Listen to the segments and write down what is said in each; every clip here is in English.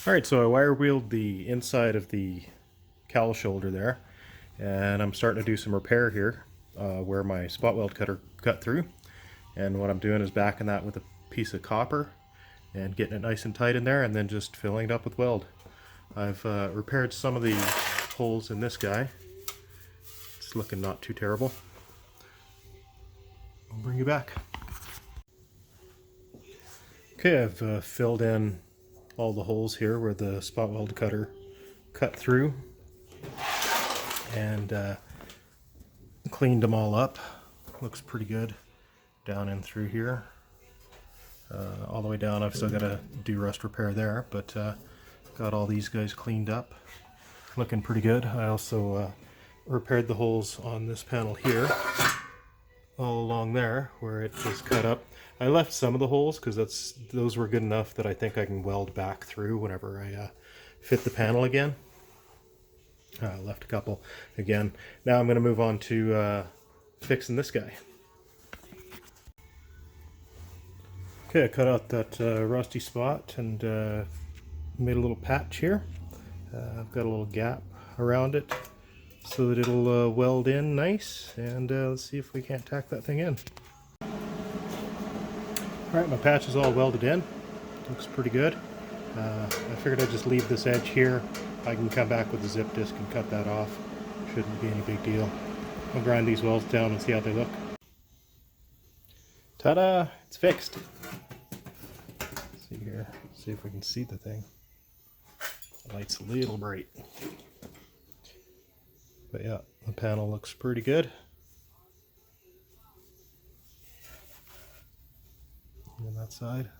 Alright, so I wire wheeled the inside of the cowl shoulder there, and I'm starting to do some repair here where my spot weld cutter cut through. And what I'm doing is backing that with a piece of copper and getting it nice and tight in there, and then just filling it up with weld. I've repaired some of the holes in this guy. It's looking not too terrible. I'll bring you back. Okay, I've filled in all the holes here where the spot weld cutter cut through, and cleaned them all up. Looks pretty good down in through here. All the way down I've still got to do rust repair there, but got all these guys cleaned up. Looking pretty good. I also repaired the holes on this panel here, all along there where it was cut up. I left some of the holes because those were good enough that I think I can weld back through whenever I fit the panel again. I left a couple again. Now I'm going to move on to fixing this guy. Okay, I cut out that rusty spot and made a little patch here. I've got a little gap around it so that it'll weld in nice, and let's see if we can't tack that thing in. Alright, my patch is all welded in. Looks pretty good. I figured I'd just leave this edge here. I can come back with a zip disc and cut that off. Shouldn't be any big deal. I'll grind these welds down and see how they look. Ta-da! It's fixed. Let's see here. See if we can see the thing. The light's a little bright. But yeah, the panel looks pretty good. On that side.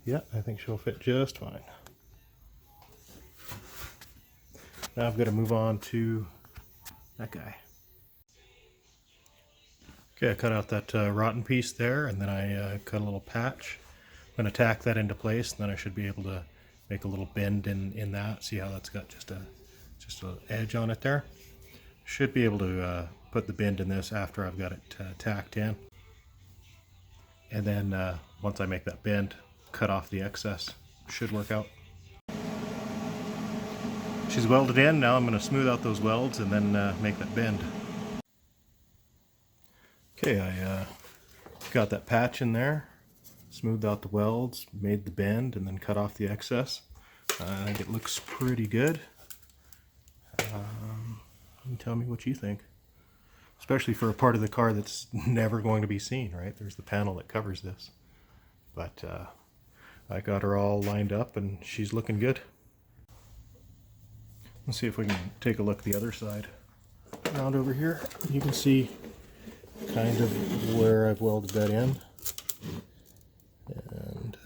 Yeah, I think she'll fit just fine. Now I've got to move on to that guy. Okay, I cut out that rotten piece there, and then I cut a little patch. I'm going to tack that into place, and then I should be able to make a little bend in that. See how that's got just an edge on it there? Should be able to put the bend in this after I've got it tacked in. And then once I make that bend, cut off the excess. Should work out. She's welded in. Now I'm going to smooth out those welds and then make that bend. Okay, I got that patch in there, smoothed out the welds, made the bend, and then cut off the excess. I think it looks pretty good. You can tell me what you think. Especially for a part of the car that's never going to be seen, right? There's the panel that covers this. But I got her all lined up and she's looking good. Let's see if we can take a look at the other side. Around over here, you can see kind of where I've welded that in. And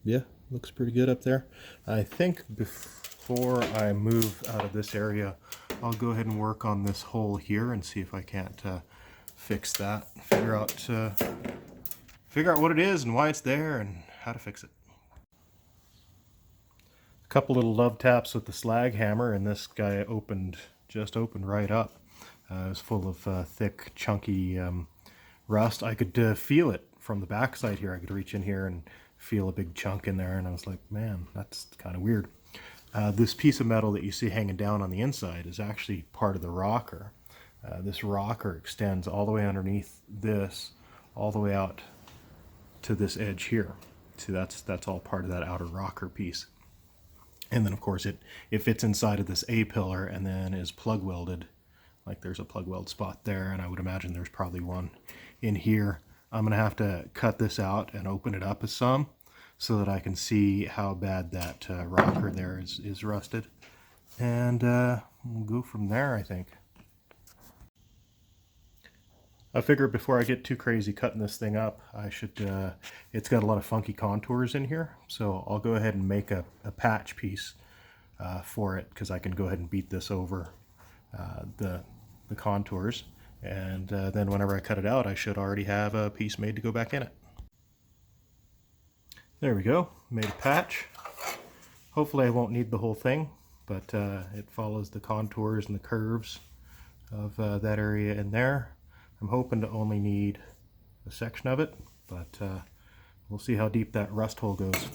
yeah, looks pretty good up there. I think before I move out of this area, I'll go ahead and work on this hole here and see if I can't fix that. Figure out what it is and why it's there and how to fix it. A couple little love taps with the slag hammer, and this guy just opened right up. It was full of thick, chunky rust. I could feel it from the backside here. I could reach in here and feel a big chunk in there, and I was like, man, that's kind of weird. This piece of metal that you see hanging down on the inside is actually part of the rocker. This rocker extends all the way underneath this, all the way out to this edge here. So that's all part of that outer rocker piece. And then of course it fits inside of this A-pillar and then is plug welded. Like there's a plug weld spot there, and I would imagine there's probably one in here. I'm gonna have to cut this out and open it up some so that I can see how bad that rocker there is rusted. And we'll go from there, I think. I figure before I get too crazy cutting this thing up, I should, it's got a lot of funky contours in here, so I'll go ahead and make a patch piece for it, because I can go ahead and beat this over the contours, and then whenever I cut it out, I should already have a piece made to go back in it. There we go, made a patch. Hopefully I won't need the whole thing, but it follows the contours and the curves of that area in there. I'm hoping to only need a section of it, but we'll see how deep that rust hole goes.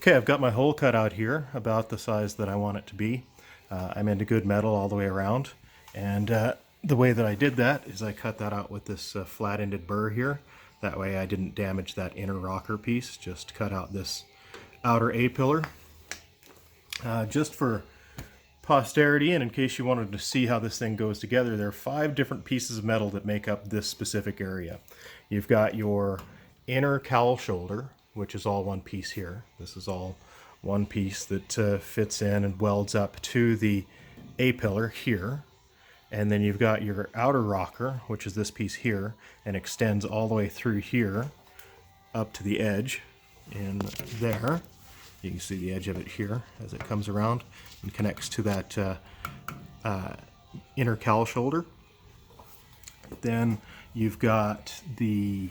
Okay, I've got my hole cut out here about the size that I want it to be. I'm into good metal all the way around, and the way that I did that is I cut that out with this flat-ended burr here. That way I didn't damage that inner rocker piece, just cut out this outer A-pillar. Just for posterity, and in case you wanted to see how this thing goes together, there are 5 different pieces of metal that make up this specific area. You've got your inner cowl shoulder, which is all one piece here. This is all one piece that fits in and welds up to the A-pillar here. And then you've got your outer rocker, which is this piece here, and extends all the way through here up to the edge in there. You can see the edge of it here as it comes around and connects to that inner cowl shoulder. Then you've got the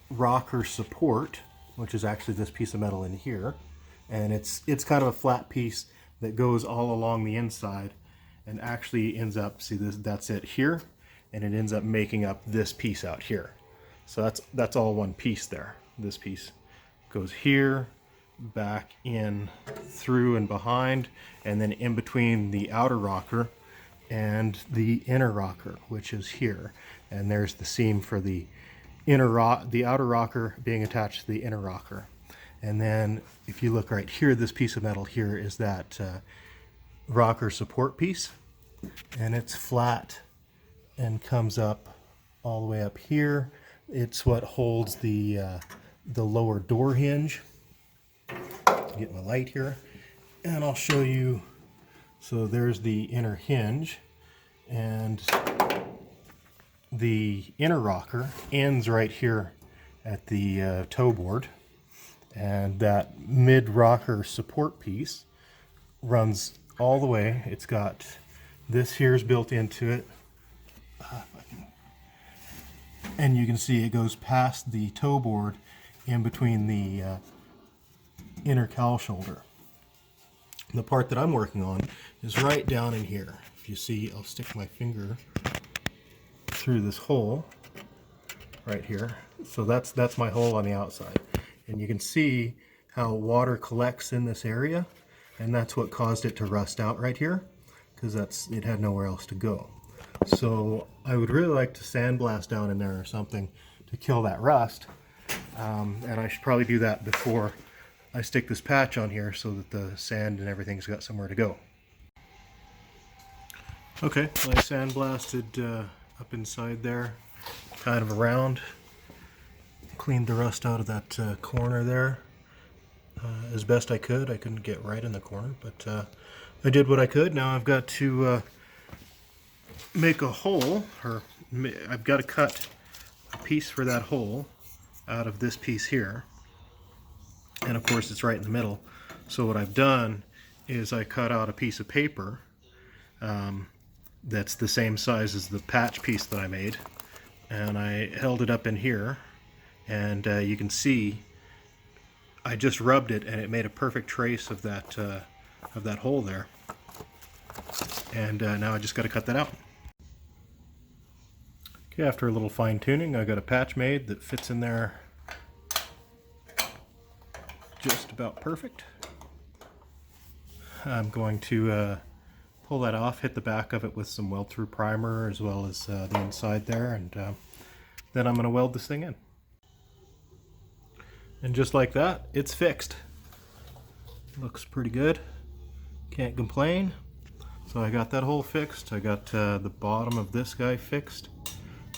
rocker support, which is actually this piece of metal in here, and it's kind of a flat piece that goes all along the inside and actually ends up, see this, that's it here, and it ends up making up this piece out here. So that's all one piece there. This piece goes here, back in, through and behind, and then in between the outer rocker and the inner rocker, which is here. And there's the seam for the the outer rocker being attached to the inner rocker. And then if you look right here, this piece of metal here is that rocker support piece, and it's flat and comes up all the way up here. It's what holds the lower door hinge. Get my light here, and I'll show you. So there's the inner hinge, and the inner rocker ends right here at the toe board, and that mid rocker support piece runs all the way. It's got this here's built into it, and you can see it goes past the toe board in between the inner cowl shoulder. The part that I'm working on is right down in here. If you see, I'll stick my finger through this hole right here. So that's my hole on the outside, and you can see how water collects in this area, and that's what caused it to rust out right here, because it had nowhere else to go. So I would really like to sandblast down in there or something to kill that rust, and I should probably do that before I stick this patch on here so that the sand and everything's got somewhere to go. Okay, I sandblasted up inside there, kind of around, cleaned the rust out of that corner there as best I could. I couldn't get right in the corner, but I did what I could. Now I've got to make a hole, or I've got to cut a piece for that hole out of this piece here. And of course it's right in the middle. So what I've done is I cut out a piece of paper that's the same size as the patch piece that I made, and I held it up in here, and you can see I just rubbed it and it made a perfect trace of that hole there. And now I just got to cut that out. Okay, after a little fine tuning, I got a patch made that fits in there just about perfect. I'm going to pull that off, hit the back of it with some weld through primer as well as the inside there, and then I'm going to weld this thing in. And just like that, it's fixed. Looks pretty good. Can't complain. So I got that hole fixed. I got the bottom of this guy fixed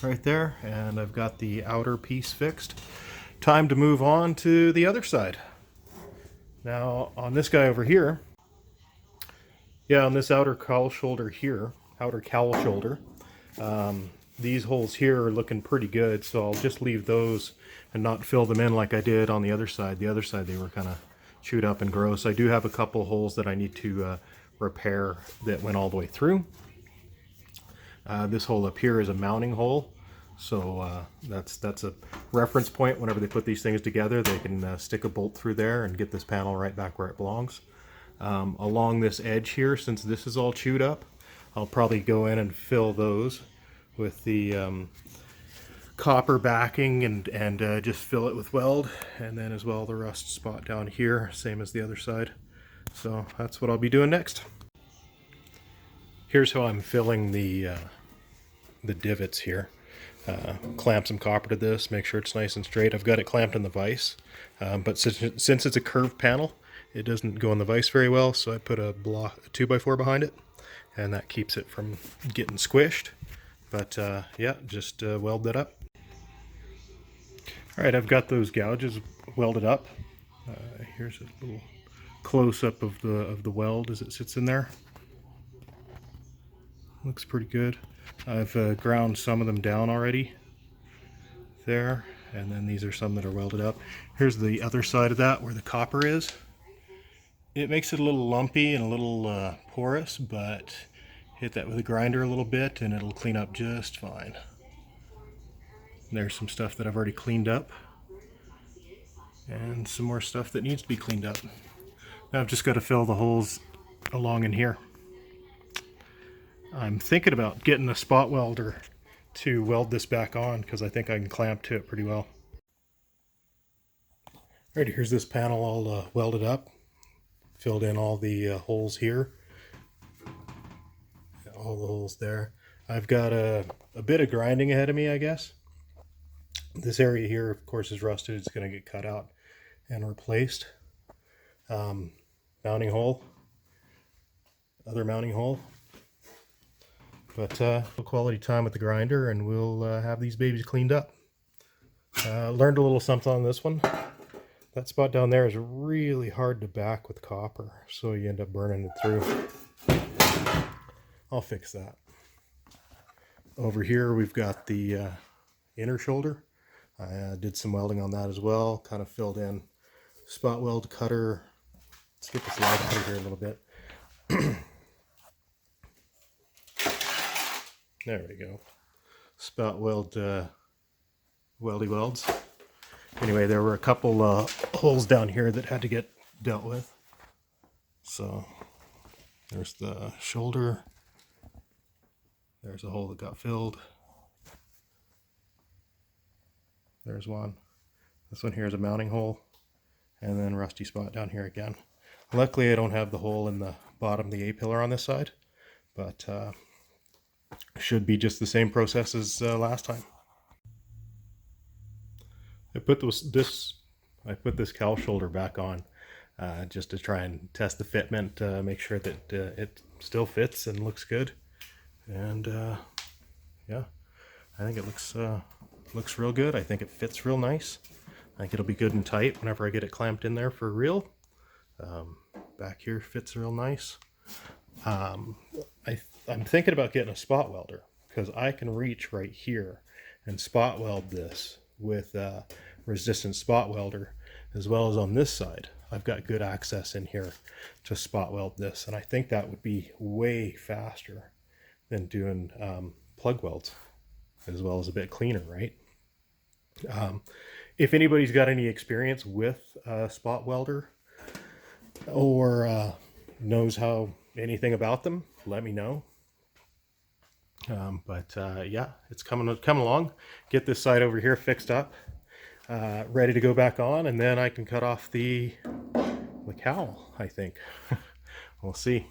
right there, and I've got the outer piece fixed. Time to move on to the other side. Now on this guy over here, on this outer cowl shoulder here, these holes here are looking pretty good, so I'll just leave those and not fill them in like I did on the other side. The other side they were kind of chewed up and gross. I do have a couple holes that I need to repair that went all the way through. This hole up here is a mounting hole, so that's a reference point. Whenever they put these things together, they can stick a bolt through there and get this panel right back where it belongs. Along this edge here, since this is all chewed up, I'll probably go in and fill those with the copper backing and just fill it with weld, and then as well the rust spot down here, same as the other side. So that's what I'll be doing next. Here's how I'm filling the divots here. Clamp some copper to this, make sure it's nice and straight. I've got it clamped in the vise, but since it's a curved panel, it doesn't go in the vise very well, so I put a 2x4 behind it, and that keeps it from getting squished. But yeah, just weld that up. Alright, I've got those gouges welded up. Here's a little close-up of the weld as it sits in there. Looks pretty good. I've ground some of them down already there, and then these are some that are welded up. Here's the other side of that where the copper is. It makes it a little lumpy and a little porous, but hit that with a grinder a little bit and it'll clean up just fine. There's some stuff that I've already cleaned up, and some more stuff that needs to be cleaned up. Now I've just got to fill the holes along in here. I'm thinking about getting a spot welder to weld this back on, because I think I can clamp to it pretty well. Alright, here's this panel all welded up. Filled in all the holes here. All the holes there. I've got a bit of grinding ahead of me, I guess. This area here, of course, is rusted. It's going to get cut out and replaced. Mounting hole. Other mounting hole. But quality time with the grinder, and we'll have these babies cleaned up. Learned a little something on this one. That spot down there is really hard to back with copper, so you end up burning it through. I'll fix that. Over here we've got the inner shoulder. I did some welding on that as well, kind of filled in. Spot weld cutter. Let's get the slide cutter here a little bit. There we go. Spot weld, weldy welds. Anyway, there were a couple holes down here that had to get dealt with. So there's the shoulder. There's a hole that got filled. There's one. This one here is a mounting hole. And then rusty spot down here again. Luckily I don't have the hole in the bottom of the A-pillar on this side. But should be just the same process as last time. I put this cowl shoulder back on just to try and test the fitment, make sure that it still fits and looks good. And yeah, I think it looks real good. I think it fits real nice. I think it'll be good and tight whenever I get it clamped in there for real. Back here fits real nice. I'm thinking about getting a spot welder, because I can reach right here and spot weld this with a resistant spot welder, as well as on this side. I've got good access in here to spot weld this, and I think that would be way faster than doing plug welds, as well as a bit cleaner, right? If anybody's got any experience with a spot welder or knows anything about them, let me know. Yeah, it's coming along. Get this side over here fixed up, ready to go back on, and then I can cut off the cowl, I think. We'll see.